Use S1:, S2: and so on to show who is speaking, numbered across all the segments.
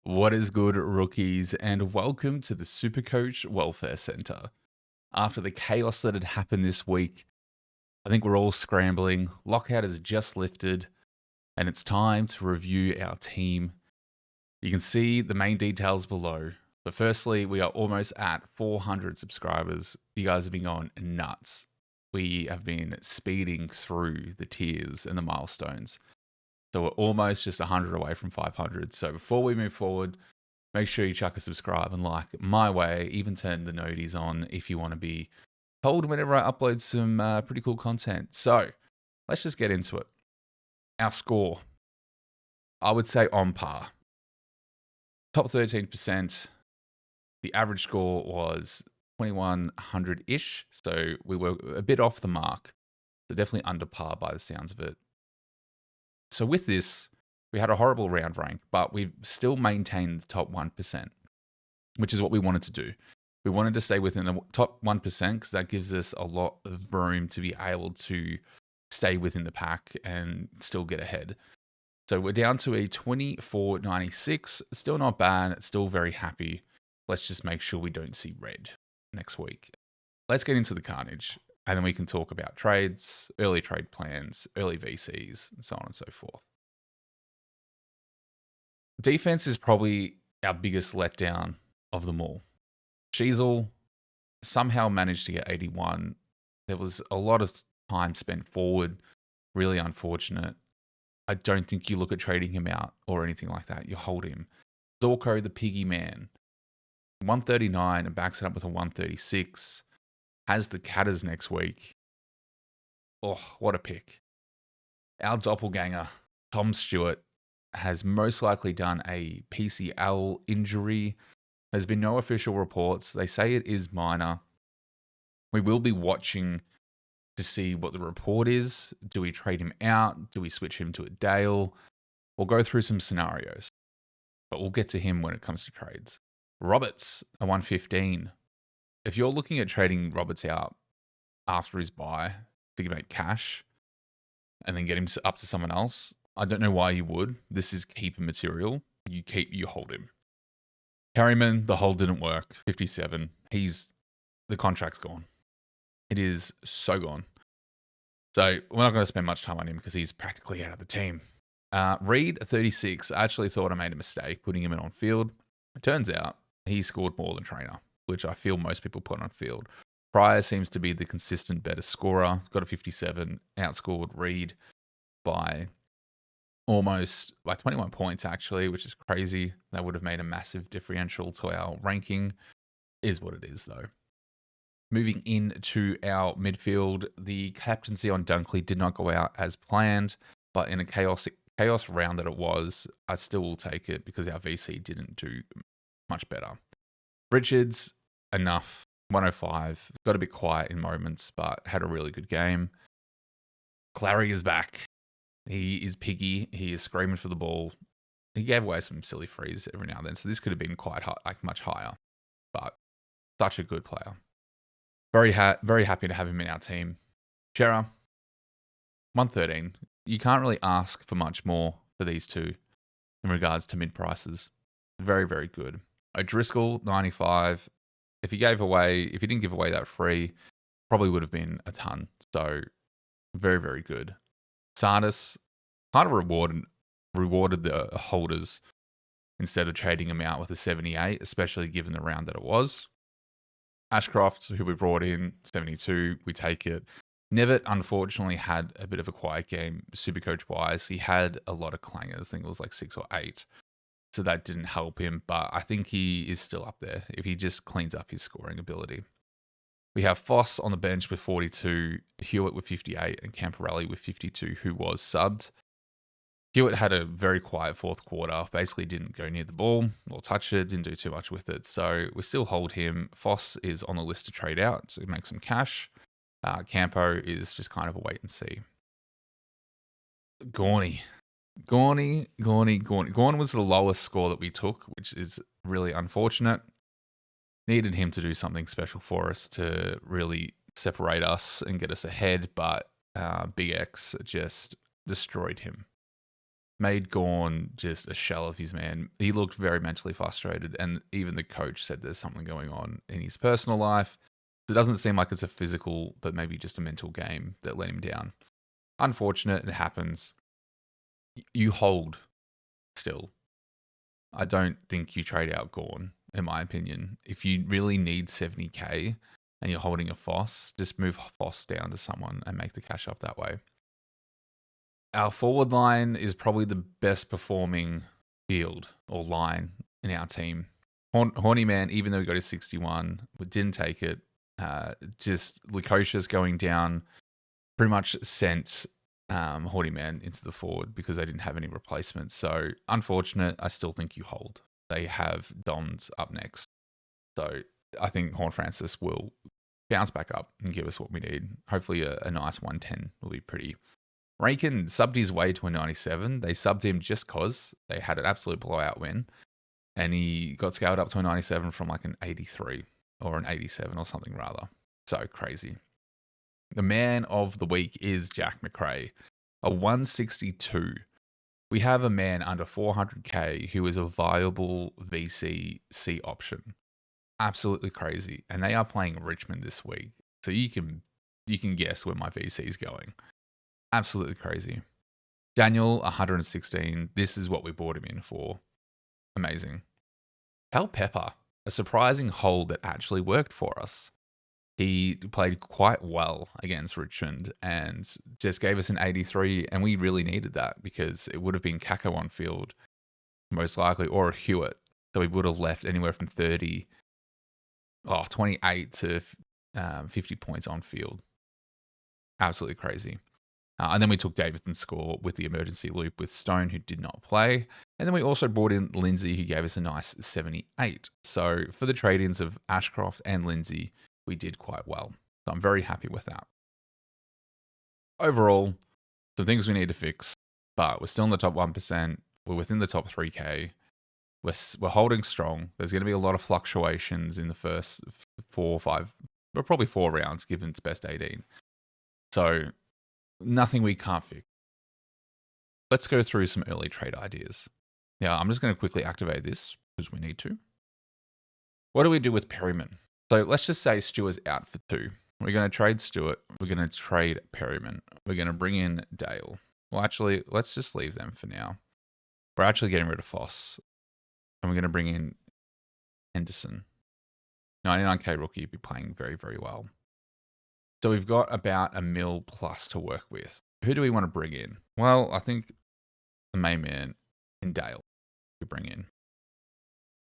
S1: What is good, rookies, and welcome to the Supercoach Welfare Center. After the chaos that had happened this week, I think we're all scrambling. Lockout has just lifted, and it's time to review our team. You can see the main details below. But firstly, we are almost at 400 subscribers. You guys have been going nuts. We have been speeding through the tiers and the milestones. So we're almost just 100 away from 500. So before we move forward, make sure you chuck a subscribe and like my way. Even turn the noties on if you want to be told whenever I upload some pretty cool content. So let's just get into it. Our score, I would say on par. Top 13%. The average score was 2100-ish. So we were a bit off the mark. So definitely under par by the sounds of it. So with this, we had a horrible round rank, but we've still maintained the top 1%, which is what we wanted to do. We wanted to stay within the top 1% because that gives us a lot of room to be able to stay within the pack and still get ahead. So we're down to a 24.96. Still not bad. Still very happy. Let's just make sure we don't see red next week. Let's get into the carnage. And then we can talk about trades, early trade plans, early VCs, and so on and so forth. Defense is probably our biggest letdown of them all. Sheasel somehow managed to get 81. There was a lot of time spent forward. Really unfortunate. I don't think you look at trading him out or anything like that. You hold him. Zorko, the piggy man. 139 and backs it up with a 136. Has the Catters next week. Oh, what a pick. Our doppelganger, Tom Stewart, has most likely done a PCL injury. There's been no official reports. They say it is minor. We will be watching to see what the report is. Do we trade him out? Do we switch him to a Dale? We'll go through some scenarios, but we'll get to him when it comes to trades. Roberts, a 115. If you're looking at trading Roberts out after his buy to make cash and then get him up to someone else, I don't know why you would. This is keeper material. You hold him. Harryman, the hold didn't work. 57. The contract's gone. It is so gone. So we're not going to spend much time on him because he's practically out of the team. Reed, 36. I actually thought I made a mistake putting him in on field. It turns out he scored more than Trainer, which I feel most people put on field. Pryor seems to be the consistent better scorer. Got a 57. Outscored Reed by 21 points, actually, which is crazy. That would have made a massive differential to our ranking. Is what it is, though. Moving into our midfield, the captaincy on Dunkley did not go out as planned, but in a chaos round that it was, I still will take it because our VC didn't do much better. Richards, enough. 105. Got a bit quiet in moments, but had a really good game. Clary is back. He is piggy. He is screaming for the ball. He gave away some silly frees every now and then, so this could have been quite high, much higher. But such a good player. Very happy to have him in our team. Chera, 113. You can't really ask for much more for these two in regards to mid prices. Very, very good. O'Driscoll, 95. If he didn't give away that free, probably would have been a ton. So very, very good. Sardis kind of rewarded the holders instead of trading him out with a 78, especially given the round that it was. Ashcroft, who we brought in, 72, we take it. Nevitt, unfortunately, had a bit of a quiet game, Supercoach-wise. He had a lot of clangers. I think it was like 6 or 8. So that didn't help him, but I think he is still up there if he just cleans up his scoring ability. We have Foss on the bench with 42, Hewitt with 58, and Camporelli with 52, who was subbed. Hewitt had a very quiet fourth quarter, basically didn't go near the ball or touch it, didn't do too much with it. So we still hold him. Foss is on the list to trade out to make some cash. Campo is just kind of a wait and see. Gorney was the lowest score that we took, which is really unfortunate. Needed him to do something special for us to really separate us and get us ahead, but Big X just destroyed him. made Gawn just a shell of his man. He looked very mentally frustrated, and even the coach said there's something going on in his personal life. So it doesn't seem like it's a physical, but maybe just a mental game that let him down. Unfortunate, it happens. You hold still. I don't think you trade out Gawn, in my opinion. If you really need 70k and you're holding a Foss, just move Foss down to someone and make the cash up that way. Our forward line is probably the best performing field or line in our team. Horny Man, even though he got his 61, but didn't take it. Just Lukosius going down pretty much sent Horny Man into the forward because they didn't have any replacements. So unfortunate. I still think you hold. They have Dons up next. So I think Horn Francis will bounce back up and give us what we need. Hopefully a nice 110 will be pretty. Rankin subbed his way to a 97. They subbed him just because they had an absolute blowout win. And he got scaled up to a 97 from like an 83 or an 87 or something rather. So crazy. The man of the week is Jack McRae, a 162. We have a man under 400k who is a viable VC option. Absolutely crazy. And they are playing Richmond this week. So you can guess where my VC is going. Absolutely crazy. Daniel, 116. This is what we bought him in for. Amazing. Hal Pepper, a surprising hold that actually worked for us. He played quite well against Richmond and just gave us an 83, and we really needed that because it would have been Kako on field, most likely, or a Hewitt. So we would have left anywhere from 28 to 50 points on field. Absolutely crazy. And then we took Davidson's score with the emergency loop with Stone, who did not play. And then we also brought in Lindsay, who gave us a nice 78. So for the trade-ins of Ashcroft and Lindsay, we did quite well. So I'm very happy with that. Overall, some things we need to fix, but we're still in the top 1%. We're within the top 3K. We're holding strong. There's going to be a lot of fluctuations in the first 4 or 5, but probably 4 rounds, given it's best 18. So nothing we can't fix. Let's go through some early trade ideas. Now, I'm just going to quickly activate this because we need to. What do we do with Perryman? So let's just say Stewart's out for 2. We're going to trade Stewart. We're going to trade Perryman. We're going to bring in Dale. Well, actually, let's just leave them for now. We're actually getting rid of Foss. And we're going to bring in Henderson. 99k rookie, be playing very, very well. So we've got about $1 million plus to work with. Who do we want to bring in? Well, I think the main man in Dale we bring in.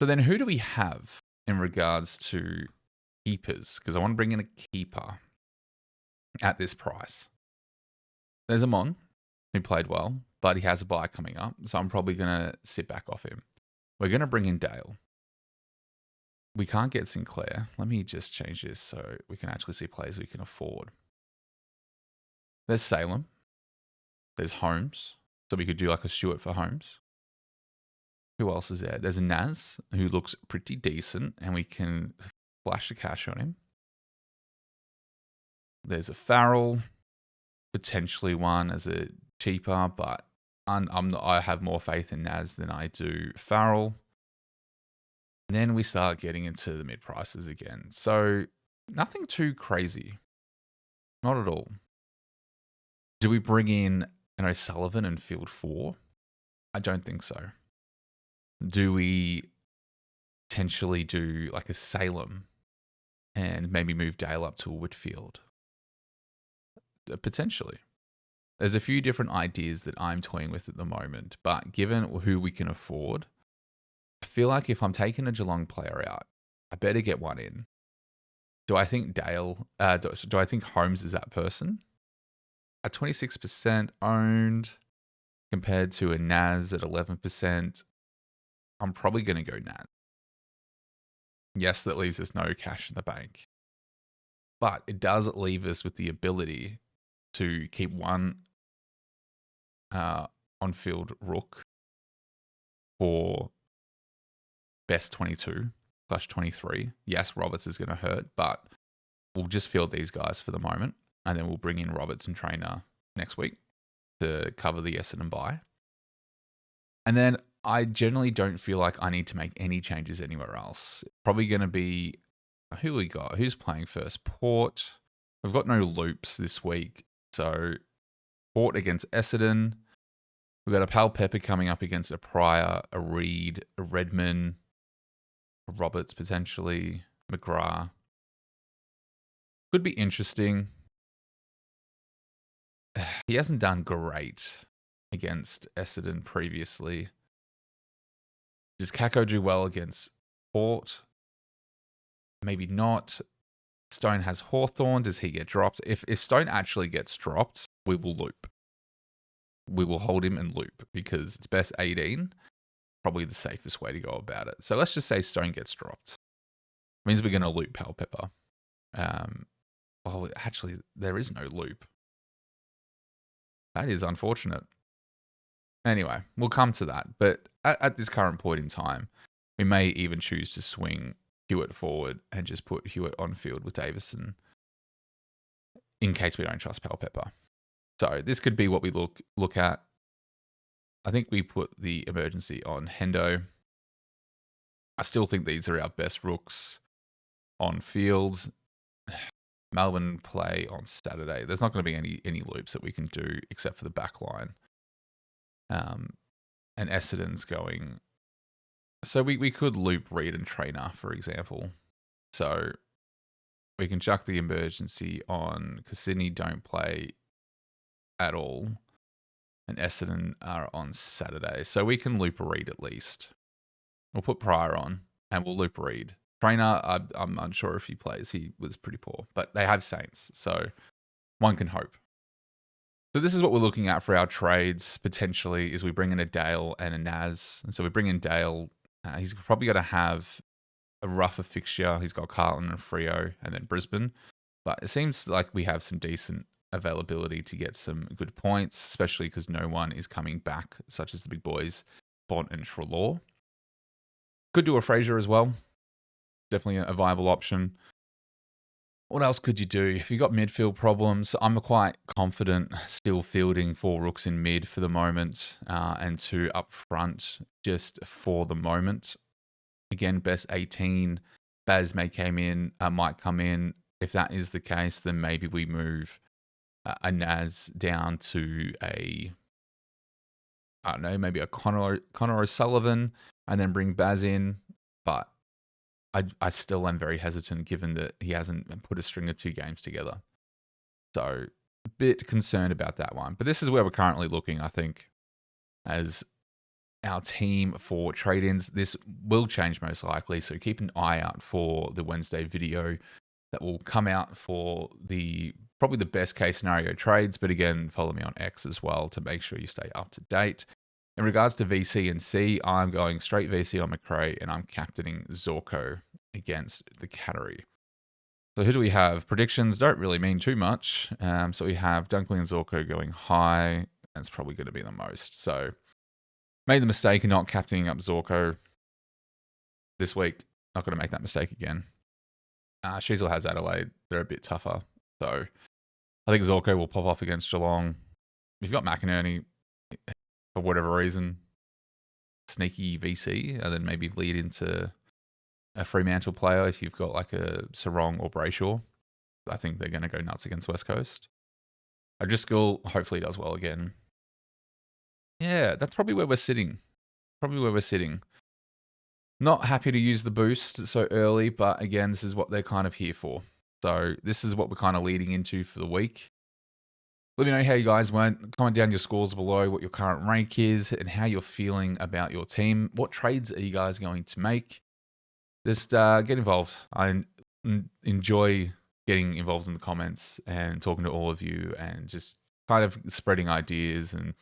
S1: So then who do we have in regards to keepers? Because I want to bring in a keeper at this price. There's Amon, who played well, but he has a bye coming up. So I'm probably going to sit back off him. We're going to bring in Dale. We can't get Sinclair. Let me just change this so we can actually see players we can afford. There's Salem. There's Holmes. So we could do like a Stewart for Holmes. Who else is there? There's a Naz who looks pretty decent and we can flash the cash on him. There's a Farrell. Potentially one as a cheaper, but I have more faith in Naz than I do Farrell. And then we start getting into the mid prices again. So nothing too crazy. Not at all. Do we bring in an O'Sullivan in field 4? I don't think so. Do we potentially do like a Salem and maybe move Dale up to a Whitfield? Potentially. There's a few different ideas that I'm toying with at the moment, but given who we can afford, I feel like if I'm taking a Geelong player out, I better get one in. Do I think Dale, do I think Holmes is that person? At 26% owned compared to a Naz at 11%, I'm probably going to go Naz. Yes, that leaves us no cash in the bank. But it does leave us with the ability to keep one on-field rook for best 22/23. Yes, Roberts is going to hurt, but we'll just field these guys for the moment. And then we'll bring in Roberts and Trainer next week to cover the Essendon bye. And then I generally don't feel like I need to make any changes anywhere else. Probably going to be, who we got? Who's playing first? Port. We've got no loops this week. So Port against Essendon. We've got a Pal Pepper coming up against a Pryor, a Reed, a Redman, a Roberts potentially, McGrath. Could be interesting. He hasn't done great against Essendon previously. Does Kako do well against Port? Maybe not. Stone has Hawthorn. Does he get dropped? If Stone actually gets dropped, we will loop. We will hold him and loop because it's best 18. Probably the safest way to go about it. So let's just say Stone gets dropped. Means we're going to loop Pal Pepper. Actually, there is no loop. That is unfortunate. Anyway, we'll come to that. But at this current point in time, we may even choose to swing Hewitt forward and just put Hewitt on field with Davison in case we don't trust Pal Pepper. So this could be what we look at. I think we put the emergency on Hendo. I still think these are our best rooks on field. Melbourne play on Saturday. There's not going to be any loops that we can do except for the back line. And Essendon's going. So we could loop Reed and Trainer, for example. So we can chuck the emergency on because Sydney don't play at all. And Essendon are on Saturday. So we can loop Reed at least. We'll put Pryor on and we'll loop Reed. Trainer, I'm unsure if he plays. He was pretty poor. But they have Saints. So one can hope. So this is what we're looking at for our trades, potentially, is we bring in a Dale and a Naz. And so we bring in Dale. He's probably going to have a rougher fixture. He's got Carlton and Freo and then Brisbane. But it seems like we have some decent availability to get some good points, especially because no one is coming back, such as the big boys, Bont and Trelaw. Could do a Fraser as well. Definitely a viable option. What else could you do? If you've got midfield problems, I'm quite confident still fielding 4 rooks in mid for the moment and 2 up front just for the moment. Again, best 18. Baz might come in. If that is the case, then maybe we move a Naz down to maybe a Connor O'Sullivan and then bring Baz in. But I still am very hesitant given that he hasn't put a string of 2 games together. So a bit concerned about that one. But this is where we're currently looking, I think, as our team for trade-ins. This will change most likely, so keep an eye out for the Wednesday video that will come out for probably the best case scenario trades. But again, follow me on X as well to make sure you stay up to date. In regards to VC and C, I'm going straight VC on McRae and I'm captaining Zorko against the Cattery. So who do we have? Predictions don't really mean too much. So we have Dunkley and Zorko going high. That's probably going to be the most. So made the mistake of not captaining up Zorko this week. Not going to make that mistake again. Sheasel has Adelaide. They're a bit tougher. So I think Zorko will pop off against Geelong. If you've got McInerney, for whatever reason, sneaky VC, and then maybe lead into a Fremantle player if you've got like a Sarong or Brayshaw. I think they're going to go nuts against West Coast. O'Driscoll hopefully does well again. Yeah, that's probably where we're sitting. Not happy to use the boost so early, but again, this is what they're kind of here for. So this is what we're kind of leading into for the week. Let me know how you guys went. Comment down your scores below, what your current rank is, and how you're feeling about your team. What trades are you guys going to make? Just get involved. I enjoy getting involved in the comments and talking to all of you and just kind of spreading ideas and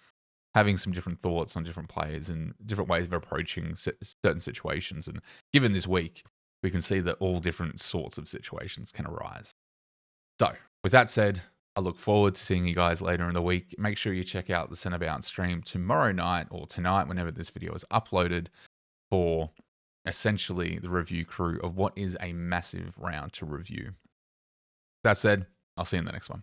S1: having some different thoughts on different players and different ways of approaching certain situations. And given this week, we can see that all different sorts of situations can arise. So with that said, I look forward to seeing you guys later in the week. Make sure you check out the Centre Bound stream tomorrow night or tonight, whenever this video is uploaded, for essentially the review crew of what is a massive round to review. That said, I'll see you in the next one.